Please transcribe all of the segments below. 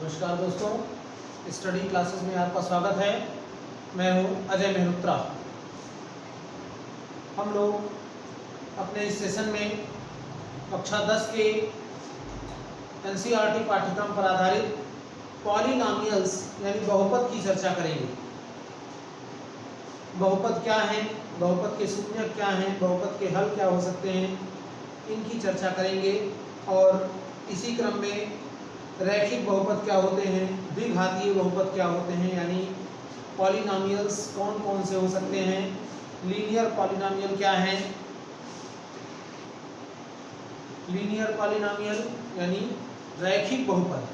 नमस्कार दोस्तों, study classes में आपका स्वागत है। मैं हूं अजय मेहरोत्रा। हम लोग अपने इस सेशन में कक्षा 10 के एनसीईआरटी पाठ्यक्रम पर आधारित पॉलिनॉमियल्स यानी बहुपद की चर्चा करेंगे। बहुपद क्या हैं, बहुपद के शून्यक क्या हैं, बहुपद के हल क्या हो सकते हैं, इनकी चर्चा करेंगे। और इसी क्रम में रैखिक बहुपद क्या होते हैं, द्विघातीय बहुपद क्या होते हैं, यानी पॉलिनॉमियल्स कौन कौन से हो सकते हैं, लीनियर पॉलिनॉमियल क्या है, लीनियर पॉलिनॉमियल यानी रैखिक बहुपद,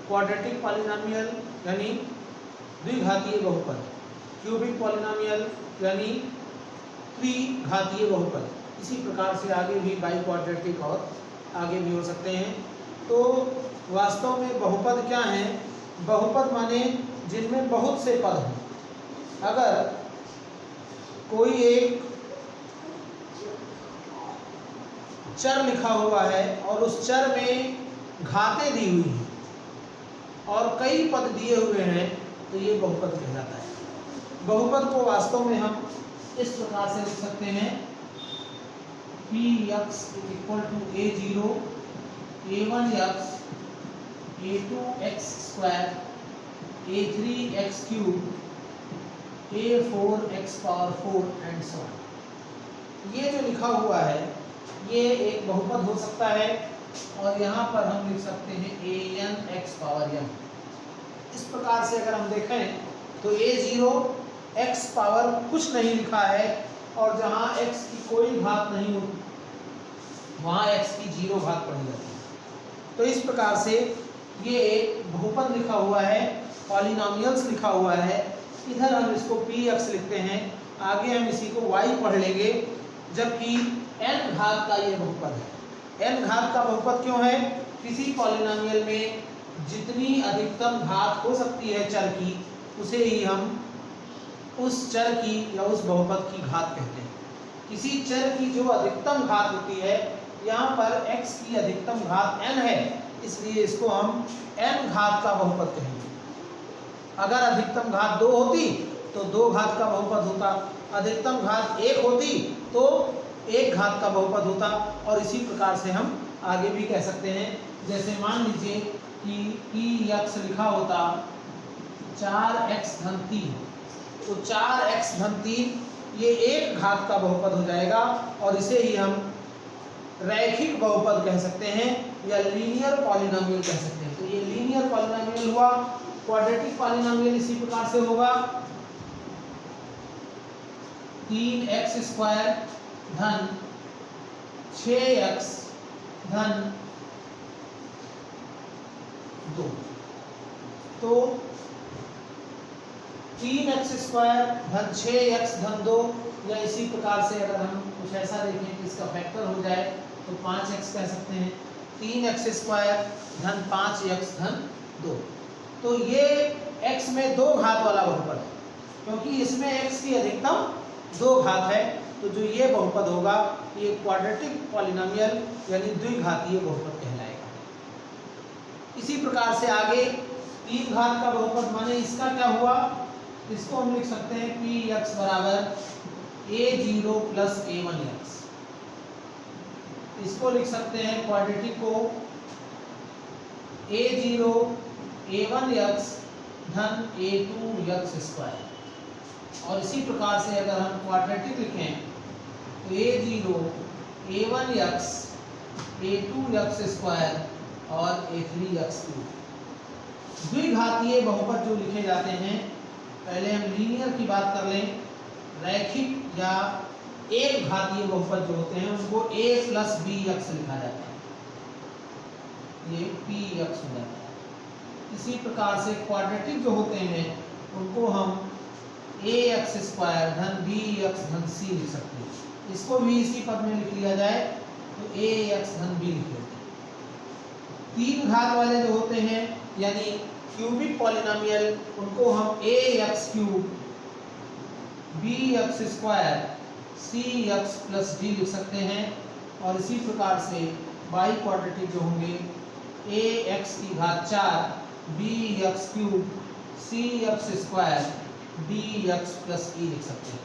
क्वाड्रेटिक पॉलिनॉमियल यानी द्विघातीय बहुपद, क्यूबिक पॉलिनॉमियल यानी त्रिघातीय बहुपद। इसी प्रकार से आगे भी बाई क्वाड्रेटिक और आगे भी हो सकते हैं। तो वास्तव में बहुपद क्या है? बहुपद माने जिनमें बहुत से पद हों। अगर कोई एक चर लिखा हुआ है और उस चर में घातें दी हुई हैं और कई पद दिए हुए हैं तो ये बहुपद कहलाता है। बहुपद को वास्तव में हम इस प्रकार से लिख सकते हैं Px = a0 a1x a2x² a3x³ a4x⁴ and so on. ये जो लिखा हुआ है ये एक बहुपद हो सकता है और यहाँ पर हम लिख सकते हैं anx⁴n। इस प्रकार से अगर हम देखें तो a0 x पावर कुछ नहीं लिखा है और जहाँ x की कोई घात नहीं होती वहाँ x की 0 घात पड़ी जाती है। तो इस प्रकार से ये एक बहुपद लिखा हुआ है, पॉलिनॉमियल्स लिखा हुआ है। इधर हम इसको px लिखते हैं, आगे हम इसी को y पढ़ लेंगे, जबकि n घात का ये बहुपद है। n घात का बहुपद क्यों है? किसी पॉलिनॉमियल में जितनी अधिकतम घात हो सकती है चर की, उसे ही हम उस चर की या उस बहुपद की घात कहते हैं। किसी चर की जो अधिकतम घात होती है, यहाँ पर x की अधिकतम घात n है, इसलिए इसको हम n घात का बहुपद कहेंगे। अगर अधिकतम घात 2 होती तो 2 घात का बहुपद होता, अधिकतम घात 1 होती तो 1 घात का बहुपद होता। और इसी प्रकार से हम आगे भी कह सकते हैं। जैसे मान लीजिए कि Px लिखा होता 4x⁻3, तो 4x⁻3 ये 1 घात का बहुपद हो जाएगा और इसे ही हम रैखिक बहुपद कह सकते हैं या लीनियर पॉलिनॉमियल कह सकते हैं। तो ये लीनियर पॉलिनॉमियल हुआ। क्वाड्रेटिक पॉलिनॉमियल इसी प्रकार से होगा 3x² + 6x + 2। तो 3x² + 6x + 2 या इसी प्रकार से अगर हम कुछ ऐसा देखें कि इसका फैक्टर हो जाए तो 5x कह सकते हैं। 3x² + 5x + 2। तो ये x में 2 घात वाला बहुपद है, क्योंकि इसमें x की अधिकतम 2 घात है। तो जो ये बहुपद होगा ये क्वाड्रेटिक पॉलिनॉमियल यानी द्विघातीय बहुपद कहलाएगा। इसी प्रकार से आगे 3 घात का बहुपद माने इसका क्या हुआ? इसको हम लिख सकते हैं Px = a0 + a1x। इसको लिख सकते हैं क्वाड्रेटिक को a0 a1x + a2x²। और इसी प्रकार से अगर हम क्वाड्रेटिक लिखें तो a0 a1x a2x² और a3x³। द्विघातीय बहुपद जो लिखे जाते हैं, पहले हम लीनियर की बात कर लें। रैखिक या एक घातीय बहुपद जो होते हैं उनको a + bx लिखा जाता है, ये px हो जाता है। इसी प्रकार से क्वाड्रेटिक जो होते हैं उनको हम ax² + bx + c लिख सकते हैं। इसको भी इसी पद में लिख लिया जाए तो ax + b लिख लेते हैं। 3 घात वाले जो होते हैं यानी क्यूबिक पॉलिनॉमियल, उनको हम ax³ bx² cx + d लिख सकते हैं। और इसी प्रकार से बाई क्वाड्रेटिक जो होंगे ए एक्स की घात 4 B X cube C X square D X plus E लिख सकते हैं।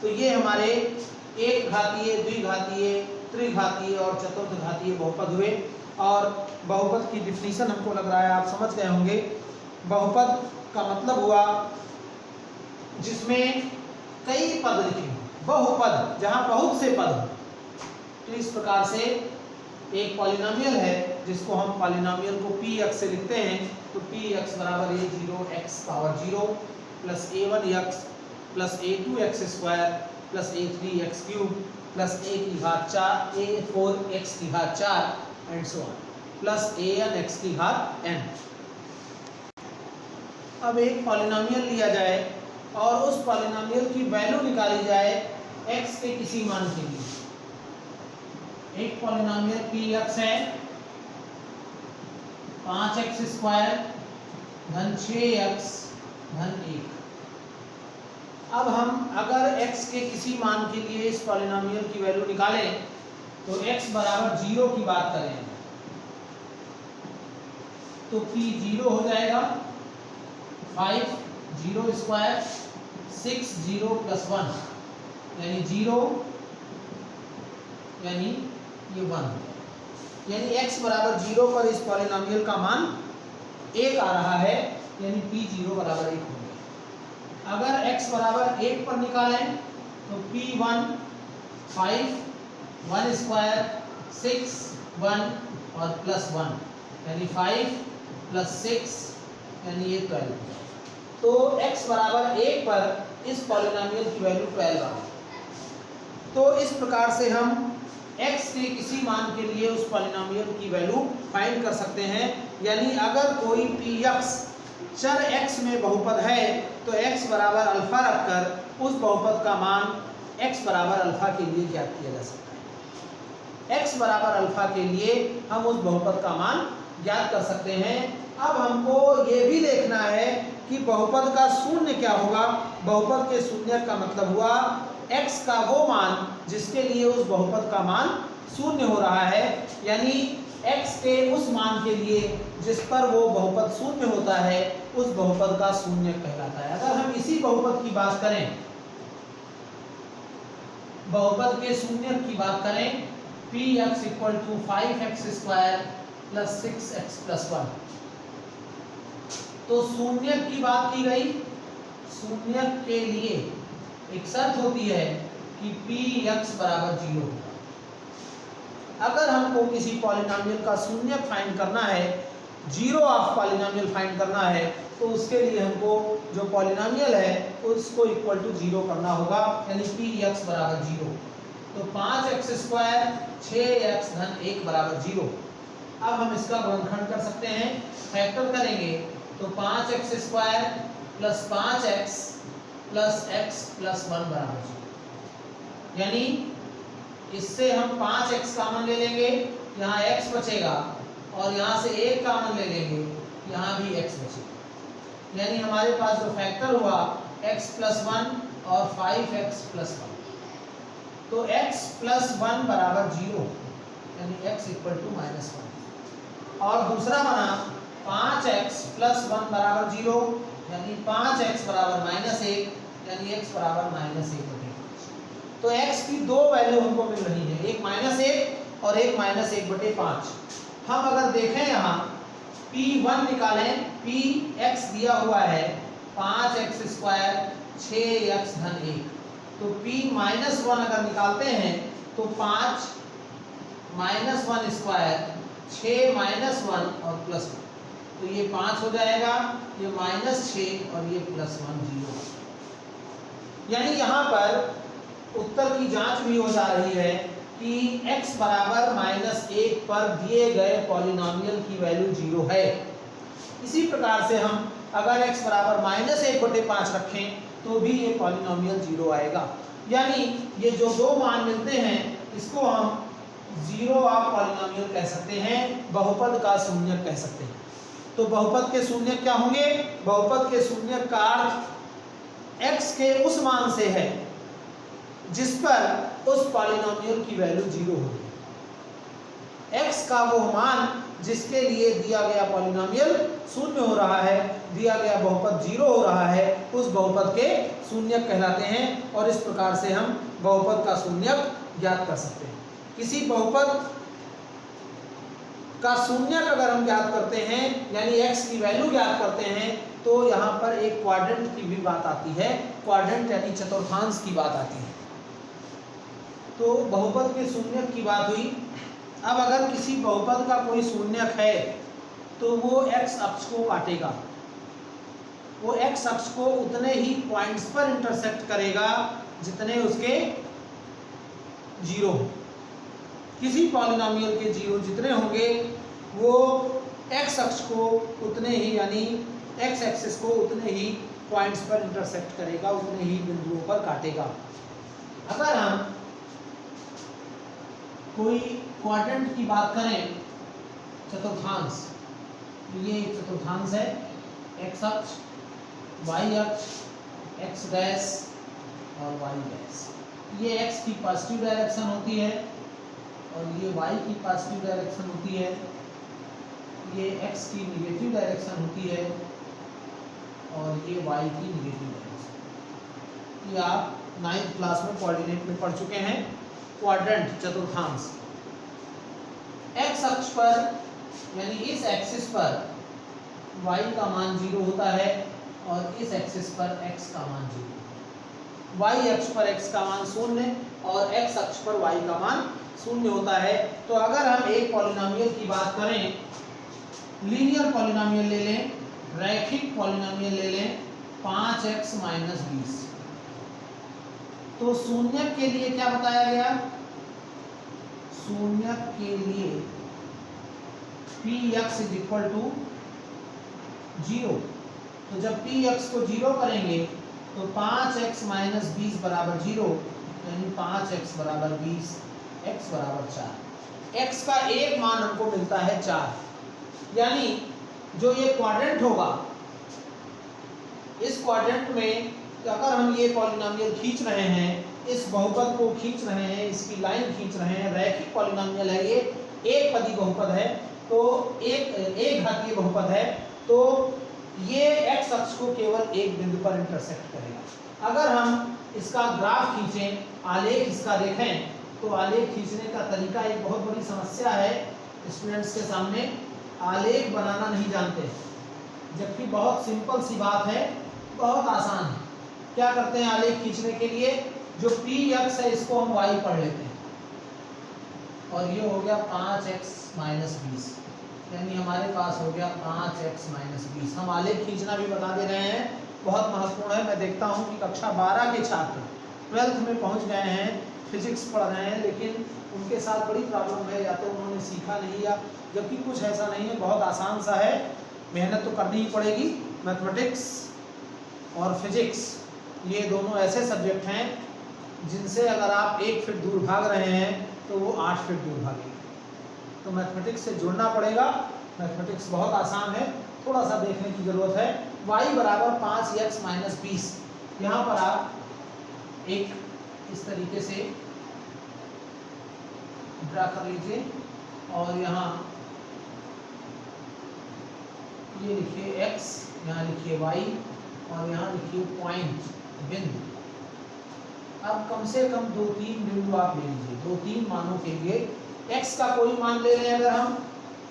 तो ये हमारे एक घातीय, द्विघातीय, त्रिघातीय और चतुर्थ घातीय बहुपद हुए। और बहुपद की डिफिनीशन हमको लग रहा है आप समझ गए होंगे। बहुपद का मतलब हुआ जिसमें कई पद लिखे, बहुपद जहां बहुत से पद हो। तो इस प्रकार से एक पॉलिनोमियल है जिसको हम पॉलिनोमियल को पी एक्स से लिखते हैं। तो पी एक्स बराबर a0 x power 0 plus a1x plus a2 x square plus a3 x cube plus a की घात 4 a4 x की घात 4 and so on plus an x की घात n। अब एक पॉलिनोमियल लिया जाए और उस पॉलिनोमियल की वैल्यू निकाली जाए x के किसी मान के लिए। एक पॉलिनोमियल px है 5x स्क्वायर धन 6x धन 1। अब हम अगर x के किसी मान के लिए इस पॉलिनोमियल की वैल्यू निकालें तो x बराबर 0 की बात करें तो p 0 हो जाएगा 5 0 स्क्वायर 6 0 प्लस 1 यानी 0 यानी ये 1 यानी x बराबर 0 पर इस पॉलिनोमियल का मान 1 आ रहा है यानी p0 बराबर 1 हो गया। अगर x बराबर 1 पर निकालें तो p1 5 1 स्क्वायर 6 1 और प्लस 1 यानी 5 प्लस 6 यानी ये 12। तो x बराबर 1 पर इस पॉलिनोमियल की वैल्यू 12 आ गई। तो इस प्रकार से हम x के किसी मान के लिए उस पॉलिनोमियल की वैल्यू फाइंड कर सकते हैं। यानी अगर कोई px चर x में बहुपद है तो x बराबर अल्फा रखकर उस बहुपद का मान x बराबर अल्फा के लिए ज्ञात किया जा सकता है। x बराबर अल्फा के लिए हम उस बहुपद का मान ज्ञात कर सकते हैं। अब हमको ये भी देखना है कि बहुपद का शून्य क्या होगा। बहुपद के शून्य का मतलब हुआ x का वो मान जिसके लिए उस बहुपद का मान शून्य हो रहा है, यानी x के उस मान के लिए जिस पर वो बहुपद शून्य होता है उस बहुपद का शून्य कहलाता है। अगर हम इसी बहुपद की बात करें, बहुपद के शून्य की बात करें px equal to 5x square plus 6x plus 1, तो शून्य की बात की गई। शून्य के लिए एक शर्त होती है कि px बराबर 0 होगा। अगर हमको किसी पॉलिनोमियल का शून्य फाइंड करना है, जीरो ऑफ पॉलिनोमियल फाइंड करना है, तो उसके लिए हमको जो पॉलिनोमियल है उसको इक्वल टू 0 करना होगा, यानी px बराबर 0। तो 5x स्क्वायर 6x धन 1 बराबर 0। अब हम इसका गुणनखंड कर सकते हैं, फैक्टर करेंगे तो 5x square plus 5x plus x plus 1 बराबर 0। यानी इससे हम 5x कॉमन ले लेंगे, यहाँ x बचेगा, और यहाँ से 1 कॉमन ले लेंगे, यहाँ भी x बचेगा। यानी हमारे पास जो फैक्टर हुआ x प्लस 1 और 5x प्लस 1, तो x प्लस 1 बराबर 0 यानी x इक्वल टू -1। और दूसरा बना 5x प्लस 1 बराबर 0 यानी 5x बराबर -1 यानी x बराबर -1/5। तो x की दो वैल्यू हमको मिल रही है, एक -1 और एक -1/5। हम अगर देखें यहाँ p1 निकालें, px दिया हुआ है 5x स्क्वायर 6x धन 1, तो p-1 अगर निकालते हैं तो 5 -1 स्क्वायर 6 -1 और प्लस 1, तो ये 5 हो जाएगा, ये -6 और ये +1 0। यानी यहाँ पर उत्तर की जांच भी हो जा रही है कि x बराबर -1 पर दिए गए पॉलिनोमियल की वैल्यू 0 है। इसी प्रकार से हम अगर x बराबर -1/5 रखें तो भी ये पॉलिनोमियल 0 आएगा। यानी ये जो दो मान मिलते हैं इसको हम जीरो ऑफ पॉलिनोमियल कह सकते हैं, बहुपद का शून्य कह सकते हैं। तो बहुपद के शून्य क्या होंगे? बहुपद के शून्य का अर्थ x के उस मान से है जिस पर उस पॉलिनोमियल की वैल्यू 0 होगी। x x का वो मान जिसके लिए दिया गया पॉलिनोमियल शून्य हो रहा है, दिया गया बहुपद 0 हो रहा है, उस बहुपद के शून्यक कहलाते हैं। और इस प्रकार से हम बहुपद का शून्यक ज्ञात कर सकते हैं। किसी बहुपद का शून्यक अगर हम ज्ञात करते हैं यानी x की वैल्यू ज्ञात करते हैं तो यहाँ पर एक क्वाड्रेंट की भी बात आती है। क्वाड्रेंट यानी चतुर्थांश की बात आती है। तो बहुपद के शून्यक की बात हुई। अब अगर किसी बहुपद का कोई शून्यक है तो वो x अक्ष को काटेगा, वो x अक्ष को उतने ही पॉइंट्स पर इंटरसेक्ट करेगा जितने उसके जीरो। किसी पॉलिनोमियल के जीरो जितने होंगे वो x अक्ष को उतने ही यानी x एक्सिस को उतने ही पॉइंट्स पर इंटरसेक्ट करेगा, उतने ही बिंदुओं पर काटेगा। अगर हम कोई क्वाड्रेंट की बात करें, चतुर्थांश, ये चतुर्थांश है, x अक्ष, y अक्ष, x डैश और y डैश। ये x की पॉजिटिव डायरेक्शन होती है और ये y की पॉजिटिव डायरेक्शन होती है, ये x की निगेटिव डायरेक्शन होती है और ये y की निगेटिव डायरेक्शन। ये आप 9th क्लास में कोऑर्डिनेट में पढ़ चुके हैं। क्वाड्रेंट चतुर्थांश, x अक्ष पर यानी इस एक्सिस पर y का मान 0 होता है और इस एक्सिस पर x का मान 0। y अक्ष पर x का मान 0 और x अक्ष पर y का मान 0 होता है। तो अगर हम एक पॉलिनोमियल की बात करें, लीनियर पॉलिनोमियल ले लें, रैखिक पॉलिनोमियल ले लें 5x - 20, तो शून्यक के लिए क्या बताया गया? शून्यक के लिए px = 0। तो जब px को 0 करेंगे तो 5x - 20 = 0 यानी 5x = 20, x = 4। x का एक मान हमको मिलता है 4। यानी जो ये क्वाड्रेंट होगा, इस क्वाड्रेंट में अगर हम ये पॉलिनोमियल खींच रहे हैं, इस बहुपद को खींच रहे हैं, इसकी लाइन खींच रहे हैं, रैखिक पॉलिनोमियल है, ये एक पदी बहुपद है, तो एक घातीय बहुपद है, तो ये x अक्ष को केवल एक बिंदु पर इंटरसेक्ट करेगा। अगर हम इसका ग्राफ खींचें, आलेख इसका देखें, तो आलेख खींचने का तरीका एक बहुत बड़ी समस्या है स्टूडेंट्स के सामने। आलेख बनाना नहीं जानते, जबकि बहुत सिंपल सी बात है, बहुत आसान है। क्या करते हैं आलेख खींचने के लिए? जो p अक्ष है इसको हम y पढ़ लेते हैं और ये हो गया 5x - 20, यानी हमारे पास हो गया 5x - 20। हम आलेख खींचना भी बता दे रहे हैं, बहुत महत्वपूर्ण है। मैं देखता हूँ कि कक्षा 12 के छात्र 12th में पहुँच गए हैं, फिजिक्स पढ़ रहे हैं, लेकिन उनके साथ बड़ी प्रॉब्लम है, या तो उन्होंने सीखा नहीं, या जबकि कुछ ऐसा नहीं है, बहुत आसान सा है, मेहनत तो करनी ही पड़ेगी। मैथमेटिक्स और फिजिक्स ये दोनों ऐसे सब्जेक्ट हैं जिनसे अगर आप 1 फीट दूर भाग रहे हैं तो वो 8 फीट दूर भागेंगे। तो मैथमेटिक्स से जुड़ना पड़ेगा। मैथमेटिक्स बहुत आसान है, थोड़ा सा देखने की ज़रूरत है। y = 5x - 20, यहाँ पर आप एक इस तरीके से ड्रा कर लीजिए और यहाँ ये लिखिए x, यहाँ लिखिए y और यहाँ लिखिए पॉइंट, बिंदु। अब कम से कम 2-3 बिंदु आप ले लीजिए, 2-3 मानों के लिए। x का कोई मान ले लें अगर हम,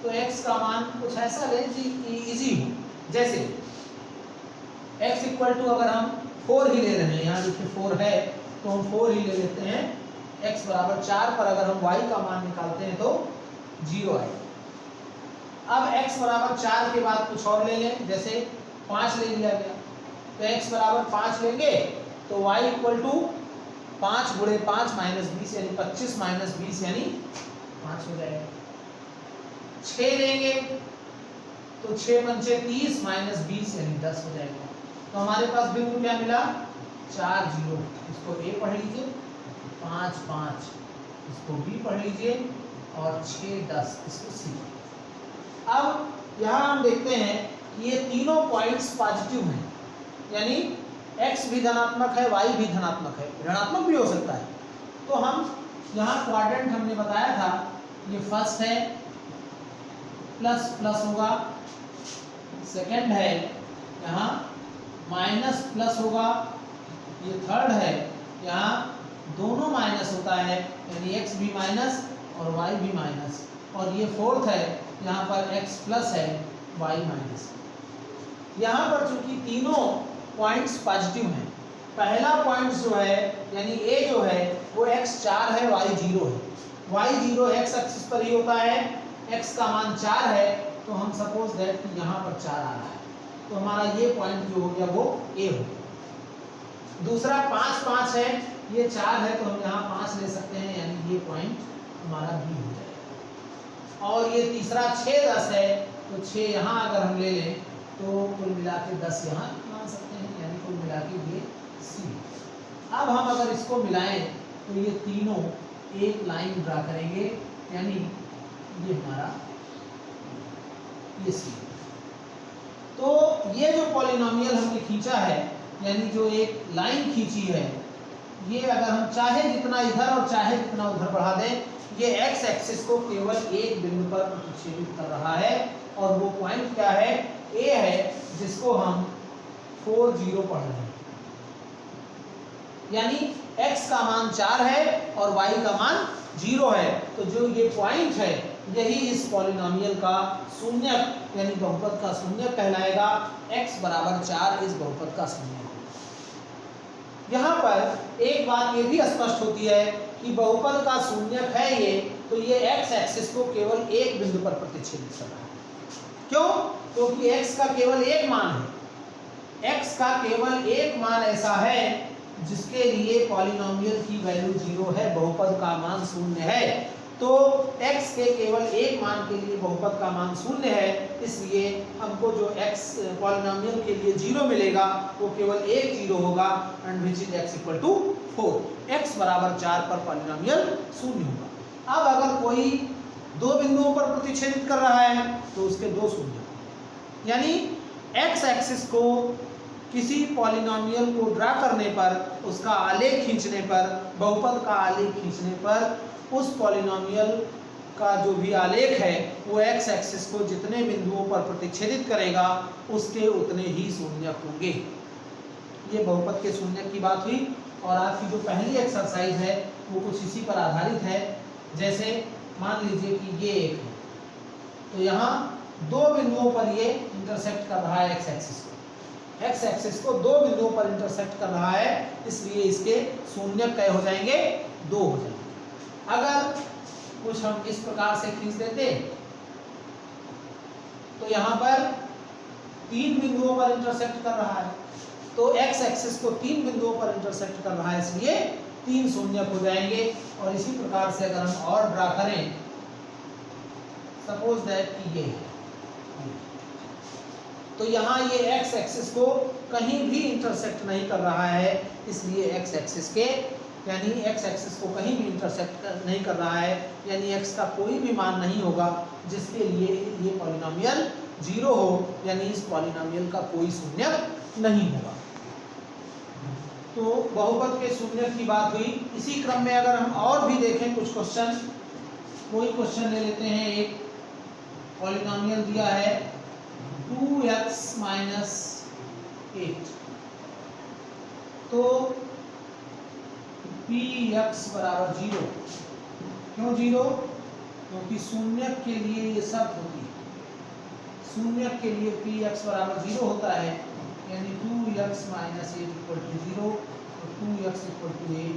तो x का मान कुछ ऐसा लें कि इजी हो। जैसे x = अगर हम 4 ही ले रहे हैं, यहाँ देखिए 4 है तो हम 4 ही ले लेते हैं। x = 4 पर अगर हम y का मान निकालते हैं तो 0 आएगा। अब x = 4 के बाद कुछ और ले लें, जैसे 5 ले लिया गया, तो x = 5 लेंगे तो y = 5 × 5 - 20 यानी 25 - 20 यानी 5 हो जाएगा। 6 लेंगे तो 6 × 5 = 30 - 20 यानी 10 हो जाएगा। तो हमारे पास बिंदु क्या मिला? 4 0। इसको A पढ़ लीजिए, 5 5 इसको B पढ़ लीजिए और 6 10 इसको C। अब यहाँ हम देखते हैं कि ये तीनों पॉइंट्स पॉजिटिव हैं, यानी x भी धनात्मक है, y भी धनात्मक है, ऋणात्मक भी हो सकता है। तो हम यहाँ क्वाड्रेंट हमने बताया था, ये फर्स्ट है, प्लस प्लस होगा, सेकंड है यहाँ माइनस प्लस होगा, ये थर्ड है यहाँ दोनों माइनस होता है यानी x भी माइनस और y भी माइनस, और ये फोर्थ है यहाँ पर x प्लस है y माइनस। यहाँ पर चूंकि तीनों पॉइंट्स पॉजिटिव हैं, पहला पॉइंट जो है यानी a जो है वो x 4 है y 0 है, y 0 x एक्सिस पर ही होता है, x का मान 4 है तो हम सपोज दैट कि यहाँ पर 4 आ रहा है तो हमारा ये पॉइंट जो हो गया वो a हो गया। दूसरा 5 5 है, ये 4 है तो हम यहाँ 5 ले सकते हैं यानी ये पॉइंट हमारा b हो जाएगा। और ये तीसरा 6 10 है तो 6 यहाँ अगर हम ले लें तो कुल मिला के 10 यहाँ मान सकते हैं यानी कुल मिला के ये c। अब हम अगर इसको मिलाएं तो ये तीनों एक लाइन ड्रा करेंगे यानी ये हमारा ये c। तो ये जो पॉलिनोमियल हमने खींचा है यानी जो एक लाइन खींची है, ये अगर हम चाहे जितना इधर और चाहे जितना उधर बढ़ा दें, ये x एक्सिस को केवल एक बिंदु पर प्रतिच्छेदित कर रहा है और वो पॉइंट क्या है, a है जिसको हम 4 0 पढ़ रहे हैं। यानी x का मान 4 है और y का मान 0 है, तो जो ये पॉइंट है यही इस पॉलिनोमियल का शून्यक यानी बहुपद का शून्यक कहलाएगा। x बराबर 4 इस बहुपद का शून्यक। यहाँ पर एक बात ये भी स्पष्ट होती है कि बहुपद का शून्यक है ये, तो ये x एक्सिस को केवल एक बिंदु पर प्रतिच्छेदित कर रहा है। क्यों? क्योंकि x का केवल एक मान है, x का केवल एक मान ऐसा है जिसके लिए पॉलिनोमियल की वैल्यू 0 है, बहुपद का मान 0 है। तो x के केवल एक मान के लिए बहुपद का मान 0 है, इसलिए हमको जो x पॉलिनोमियल के लिए 0 मिलेगा वो केवल एक 0 होगा and which is x equal to 4। x बराबर 4 पर पॉलिनोमियल 0 होगा। अब अगर कोई दो बिंदुओं पर प्रतिच्छेदित कर रहा है तो उसके दो शून्य, यानी x एक्सिस को किसी पॉलिनोमियल को ड्रा करने पर, उसका आलेख खींचने पर, बहुपद का आलेख खींचने पर उस पॉलिनोमियल का जो भी आलेख है वो x एक्सिस को जितने बिंदुओं पर प्रतिच्छेदित करेगा उसके उतने ही शून्यक होंगे। ये बहुपद के शून्यक की बात हुई। और आज की जो पहली एक्सरसाइज है वो कुछ इसी पर आधारित है। जैसे मान लीजिए कि ये एक है, तो यहाँ दो बिंदुओं पर ये इंटरसेक्ट कर रहा है x एक्सिस को दो बिंदुओं पर इंटरसेक्ट कर रहा है, इसलिए इसके शून्यक क्या हो जाएंगे, 2 हो जाएंगे। अगर कुछ हम इस प्रकार से खींच देते तो यहाँ पर 3 बिंदुओं पर इंटरसेक्ट कर रहा है, तो x एक्सिस को 3 बिंदुओं पर इंटरसेक्ट कर रहा है, इसलिए 3 शून्यक हो जाएंगे। और इसी प्रकार से अगर हम और ड्रा करें, सपोज दैट कि ये है, तो यहाँ ये x एक्सिस को कहीं भी इंटरसेक्ट नहीं कर रहा है, इसलिए x एक्सिस के यानी x एक्सिस को कहीं भी इंटरसेक्ट नहीं कर रहा है, यानी x का कोई भी मान नहीं होगा जिसके लिए ये पॉलिनोमियल 0 हो, यानी इस पॉलिनोमियल का कोई शून्यक नहीं होगा। तो बहुपद के शून्यक की बात हुई। इसी क्रम में अगर हम और भी देखें कुछ क्वेश्चन, कोई क्वेश्चन ले लेते हैं। एक पॉलिनोमियल दिया है 2x माइनस 8, तो px बराबर 0। क्यों 0? क्योंकि शून्यक के लिए ये शर्त होती है, शून्यक के लिए px बराबर 0 होता है, यानी 2x माइनस 8 इक्वल टू 0, तो 2x equal to 8,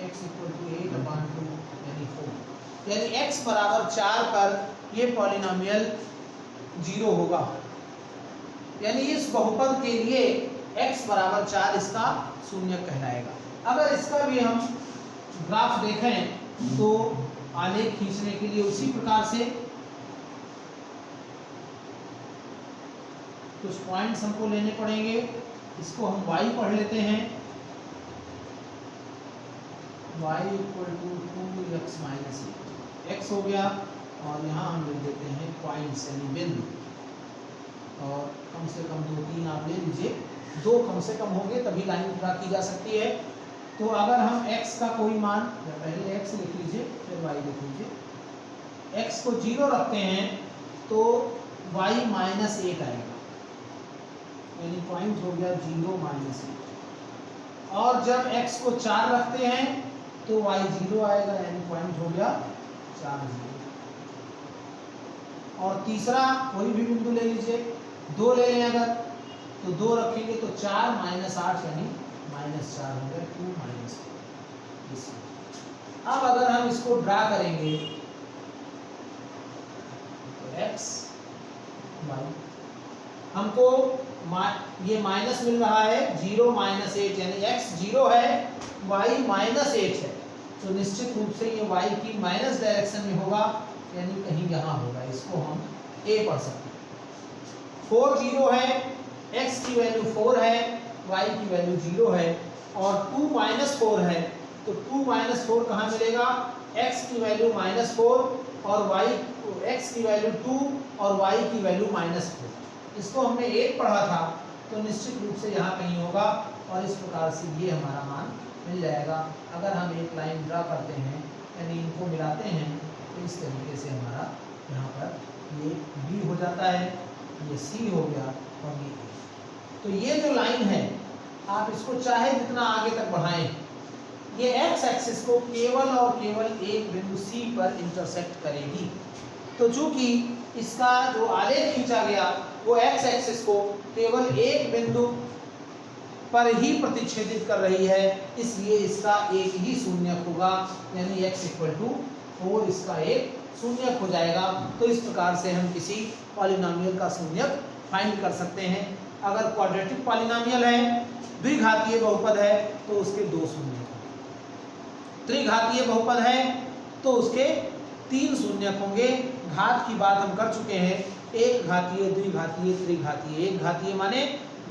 x equal to 8/2 यानी 4, यानी x बराबर 4 पर ये पॉलिनोमियल 0 होगा, यानी इस बहुपद के लिए x बराबर 4 इसका शून्यक कहलाएगा। अगर इसका भी हम ग्राफ देखें तो आलेख खींचने के लिए उसी प्रकार से कुछ पॉइंट्स हमको लेने पड़ेंगे। इसको हम y पढ़ लेते हैं, y equal to 2x minus 8, x हो गया, और यहाँ हम ले लेते हैं पॉइंट्स यानी बिंदु, और कम से कम 2-3 आप ले लीजिए, 2 कम से कम होंगे तभी लाइन ड्रा की जा सकती है। तो अगर हम x का कोई मान, पहले x लिख लीजिए फिर y लिख लीजिए, x को 0 रखते हैं तो y माइनस 1 आएगा, यानी पॉइंट हो गया 0 माइनस 1। और जब x को 4 रखते हैं तो y 0 आएगा, यानी पॉइंट हो गया 4 0। और तीसरा कोई भी बिंदु ले लीजिए, 2 ले लें अगर, तो 2 रखेंगे तो 4 माइनस 8 यानी माइनस 4 हो गया, 2 माइनस 4। अब अगर हम इसको ड्रा करेंगे तो x y, हमको ये माइनस मिल रहा है 0 माइनस 8, यानी x 0 है, y माइनस 8 है, तो निश्चित रूप से ये y की माइनस डायरेक्शन में होगा, यानी कहीं यहाँ होगा। इसको हम a पढ़ सकते हैं। 4 0 है, x की वैल्यू 4 है, y की वैल्यू 0 है, और 2 माइनस 4 है, तो 2 माइनस 4 कहाँ मिलेगा, x की वैल्यू माइनस 4 और x की वैल्यू 2 और y की वैल्यू माइनस 4। इसको हमने 8 पढ़ा था, तो निश्चित रूप से यहाँ कहीं होगा, और इस प्रकार से ये हमारा मान मिल जाएगा। अगर हम एक लाइन ड्रा करते हैं, यानी इनको मिलाते हैं, तो इस तरीके से हमारा यहाँ पर ये B हो जाता है, ये C हो गया, और ये A। तो ये जो लाइन है, आप इसको चाहे जितना आगे तक बढ़ाएं, ये x एक्सिस को केवल और केवल एक बिंदु C पर इंटरसेक्ट करेगी। तो चूंकि इसका जो आलेख खींचा गया वो x एक्सिस को केवल एक बिंदु पर ही प्रतिच्छेदित कर रही है, इसलिए इसका एक ही शून्यक होगा, यानी x इक्वल टू 4 इसका एक शून्यक हो जाएगा। तो इस प्रकार से हम किसी पॉलिनोमियल का शून्यक फाइंड कर सकते हैं। अगर क्वाड्रेटिक पॉलिनोमियल है, द्विघातीय बहुपद है, तो उसके 2 शून्यक, त्रिघातीय बहुपद है तो उसके 3 शून्यक होंगे। घात की बात हम कर चुके हैं, एक घातीय, द्विघातीय, त्रिघातीय। एक घातीय माने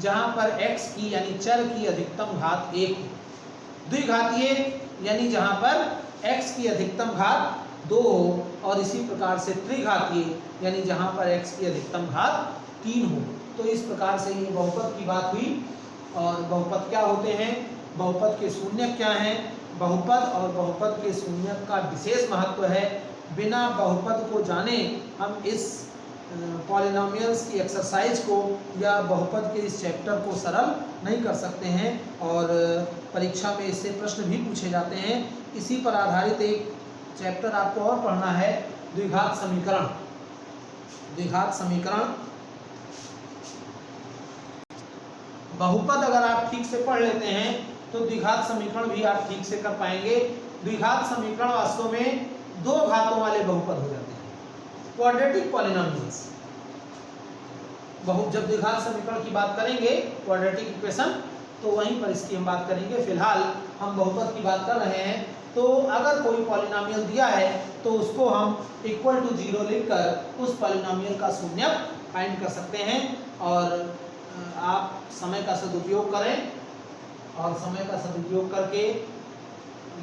जहां पर x की यानी चर की अधिकतम घात 1 हो, द्विघातीय यानी जहां पर x की अधिकतम घात 2 हो, और इसी प्रकार से त्रिघातीय यानी जहां पर x की अधिकतम घात 3 हो। तो इस प्रकार से ये बहुपद की बात हुई। और बहुपद क्या होते हैं, बहुपद के शून्यक क्या हैं, बहुपद और बहुपद के शून्यक का विशेष महत्व है। बिना बहुपद को जाने हम इस पॉलिनोमियल्स की एक्सरसाइज को या बहुपद के इस चैप्टर को सरल नहीं कर सकते हैं, और परीक्षा में इससे प्रश्न भी पूछे जाते हैं। इसी पर आधारित एक चैप्टर आपको और पढ़ना है, द्विघात समीकरण। द्विघात समीकरण, बहुपद अगर आप ठीक से पढ़ लेते हैं तो द्विघात समीकरण भी आप ठीक से कर पाएंगे। द्विघात समीकरण वास्तव में 2 घातों वाले बहुपद हो जाते हैं, क्वाड्रेटिक पॉलिनोमियल्स। जब द्विघात समीकरण की बात करेंगे, क्वाड्रेटिक इक्वेशन, तो वहीं पर इसकी हम बात करेंगे। फिलहाल हम बहुपद की बात कर रहे हैं। तो अगर कोई पॉलिनोमियल दिया है तो उसको हम इक्वल टू 0 लिखकर उस पॉलिनोमियल का शून्यक फाइंड कर सकते हैं। और आप समय का सदुपयोग करें, और समय का सदुपयोग करके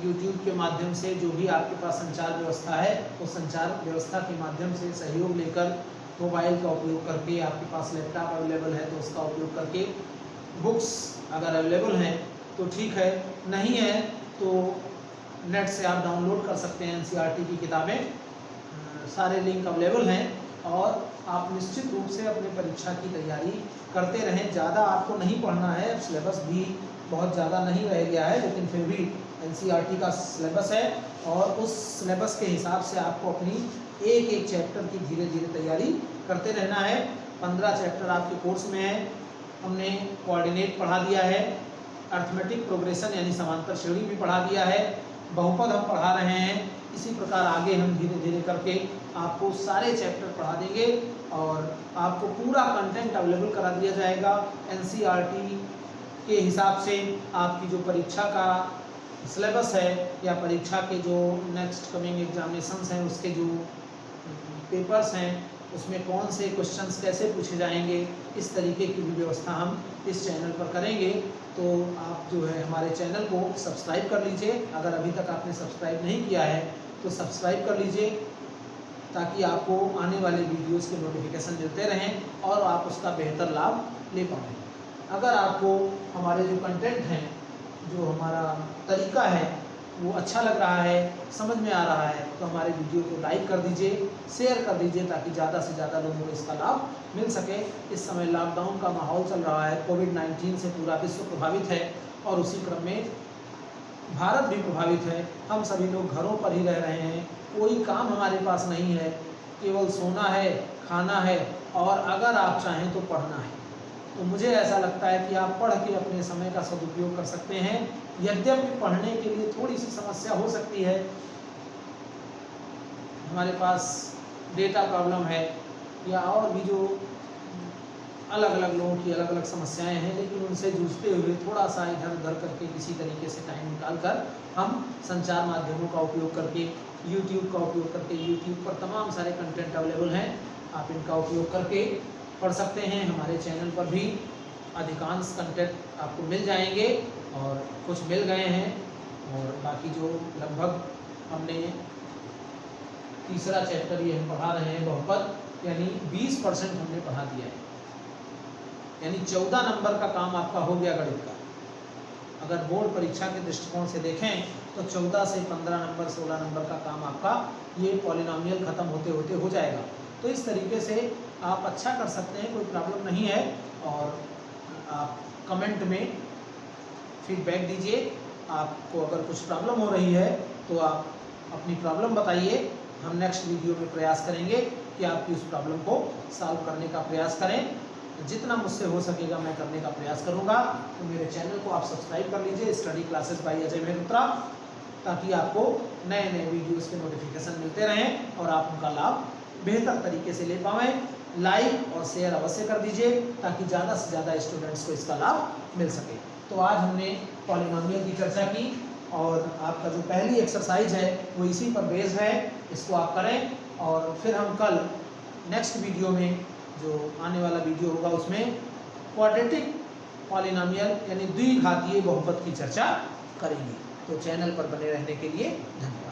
YouTube के माध्यम से जो भी आपके पास संचार व्यवस्था है, उस संचार व्यवस्था के माध्यम से सहयोग लेकर, मोबाइल का उपयोग करके, आपके पास लैपटॉप अवेलेबल है तो उसका उपयोग करके, बुक्स अगर अवेलेबल हैं तो ठीक है, नहीं है तो नेट से आप डाउनलोड कर सकते हैं NCERT की किताबें, सारे लिंक अवेलेबल हैं। और आप निश्चित रूप से अपने परीक्षा की तैयारी करते रहें। ज़्यादा आपको नहीं पढ़ना है, सिलेबस भी बहुत ज़्यादा नहीं रह गया है, लेकिन फिर भी NCERT का सिलेबस है, और उस सिलेबस के हिसाब से आपको अपनी एक एक चैप्टर की धीरे धीरे तैयारी करते रहना है। 15 चैप्टर आपके कोर्स में है। हमने कोऑर्डिनेट पढ़ा दिया है, अर्थमेटिक प्रोग्रेशन यानी समांतर श्रेणी भी पढ़ा दिया है, बहुपद हम पढ़ा रहे हैं। इसी प्रकार आगे हम धीरे धीरे करके आपको सारे चैप्टर पढ़ा देंगे, और आपको पूरा कंटेंट अवेलेबल करा दिया जाएगा। NCERT के हिसाब से आपकी जो परीक्षा का सिलेबस है, या परीक्षा के जो नेक्स्ट कमिंग एग्जामिनेशंस हैं उसके जो पेपर्स हैं, उसमें कौन से क्वेश्चंस कैसे पूछे जाएंगे, इस तरीके की भी व्यवस्था हम इस चैनल पर करेंगे। तो आप जो है हमारे चैनल को सब्सक्राइब कर लीजिए। अगर अभी तक आपने सब्सक्राइब नहीं किया है तो सब्सक्राइब कर लीजिए, ताकि आपको आने वाले वीडियोस के नोटिफिकेशन मिलते रहें और आप उसका बेहतर लाभ ले पाएँ। अगर आपको हमारे जो कंटेंट हैं, जो हमारा तरीका है वो अच्छा लग रहा है, समझ में आ रहा है, तो हमारे वीडियो को लाइक कर दीजिए, शेयर कर दीजिए, ताकि ज़्यादा से ज़्यादा लोगों को इसका लाभ मिल सके। इस समय लॉकडाउन का माहौल चल रहा है, कोविड-19 से पूरा विश्व प्रभावित है और उसी क्रम में भारत भी प्रभावित है। हम सभी लोग घरों पर ही रह रहे हैं, कोई काम हमारे पास नहीं है, केवल सोना है, खाना है और अगर आप चाहें तो पढ़ना है। तो मुझे ऐसा लगता है कि आप पढ़ के अपने समय का सदुपयोग कर सकते हैं। यद्यपि पढ़ने के लिए थोड़ी सी समस्या हो सकती है, हमारे पास डेटा प्रॉब्लम है या और भी जो अलग अलग लोगों की अलग अलग समस्याएं हैं, लेकिन उनसे जूझते हुए थोड़ा सा इधर उधर करके किसी तरीके से टाइम निकाल कर हम संचार माध्यमों का उपयोग करके, यूट्यूब का उपयोग करके, यूट्यूब पर तमाम सारे कंटेंट अवेलेबल हैं, आप इनका उपयोग करके पढ़ सकते हैं। हमारे चैनल पर भी अधिकांश कंटेंट आपको मिल जाएंगे और कुछ मिल गए हैं, और बाकी जो लगभग हमने तीसरा चैप्टर ये हम पढ़ा रहे हैं बहुपद, यानी 20% हमने पढ़ा दिया है, यानी 14 नंबर का काम आपका हो गया गणित का। अगर बोर्ड परीक्षा के दृष्टिकोण से देखें तो 14 से 15 नंबर 16 नंबर का काम आपका ये पॉलिनॉमियल ख़त्म होते होते हो जाएगा। तो इस तरीके से आप अच्छा कर सकते हैं, कोई प्रॉब्लम नहीं है। और आप कमेंट में फीडबैक दीजिए, आपको अगर कुछ प्रॉब्लम हो रही है तो आप अपनी प्रॉब्लम बताइए, हम नेक्स्ट वीडियो में प्रयास करेंगे कि आपकी उस प्रॉब्लम को सॉल्व करने का प्रयास करें। जितना मुझसे हो सकेगा मैं करने का प्रयास करूंगा। तो मेरे चैनल को आप सब्सक्राइब कर लीजिए, study classes bye Ajay Mehrotra, ताकि आपको नए नए वीडियोस के नोटिफिकेशन मिलते रहें और आप उनका लाभ बेहतर तरीके से ले पाएँ। लाइक और शेयर अवश्य कर दीजिए ताकि ज़्यादा से ज़्यादा स्टूडेंट्स को इसका लाभ मिल सके। तो आज हमने पॉलिनॉमियल की चर्चा की और आपका जो पहली एक्सरसाइज है वो इसी पर बेस्ड है, इसको आप करें। और फिर हम कल नेक्स्ट वीडियो में, जो आने वाला वीडियो होगा, उसमें क्वाड्रेटिक पॉलिनॉमियल यानी द्विघातीय बहुपद की चर्चा करेंगे। तो चैनल पर बने रहने के लिए धन्यवाद।